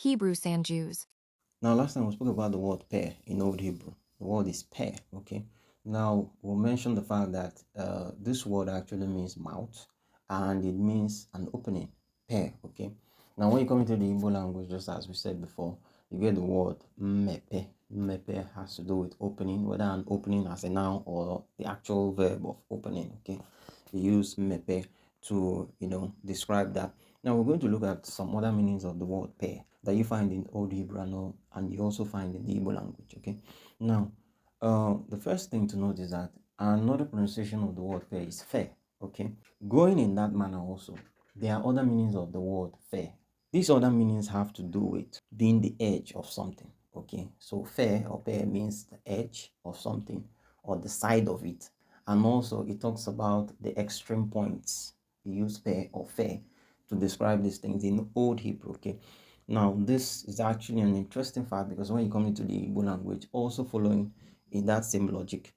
Igbos and Jews. Now, last time we spoke about the word pair in Old Hebrew. The word is pair, okay? Now, we'll mention the fact that this word actually means mouth and it means an opening, pair, okay? Now, when you come into the Igbo language, just as we said before, you get the word mmepe. Mmepe has to do with opening, whether an opening as a noun or the actual verb of opening, okay? You use mmepe to, describe that. Now, we're going to look at some other meanings of the word pair that you find in Old Hebrew and you also find in the Igbo language, okay? Now, the first thing to note is that another pronunciation of the word fair is fair, okay? Going in that manner also, there are other meanings of the word fair. These other meanings have to do with being the edge of something, okay? So fair or pair means the edge of something or the side of it. And also it talks about the extreme points. You use pair or fair to describe these things in Old Hebrew, okay? Now, this is actually an interesting fact because when you come into the Igbo language, also following in that same logic,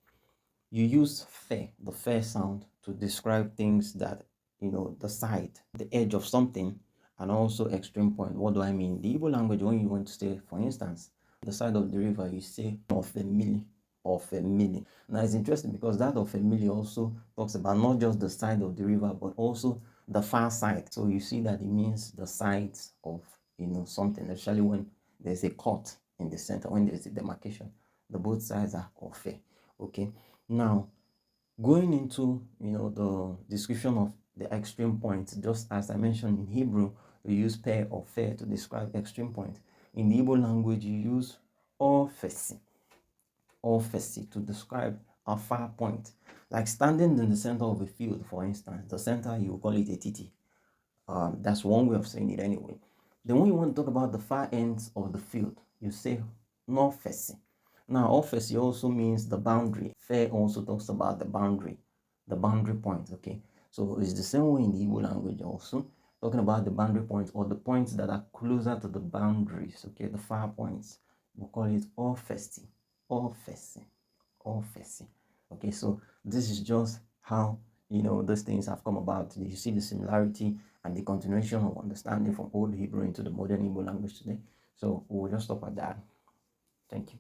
you use fair, the fair sound, to describe things that, the side, the edge of something, and also extreme point. What do I mean? The Igbo language, when you want to say, for instance, the side of the river, you say of a milli, of a milli. Now, it's interesting because that of a milli also talks about not just the side of the river, but also the far side. So you see that it means the sides of, something, especially when there's a cut in the center, when there's a demarcation. The both sides are of fair. Okay, now going into the description of the extreme points, just as I mentioned in Hebrew, we use pair or fair to describe extreme point. In the Igbo language, you use ofesi to describe a far point, like standing in the center of a field, for instance. The center, you call it a titi. That's one way of saying it anyway. Then when you want to talk about the far ends of the field, you say northfesi. Now, office also means the boundary. Fair also talks about the boundary point, okay? So it's the same way in the Igbo language also, talking about the boundary points or the points that are closer to the boundaries, okay? The far points. We call it office. Okay, so this is just how, these things have come about. You see the similarity and the continuation of understanding from Old Hebrew into the modern Igbo language today. So we'll just stop at that. Thank you.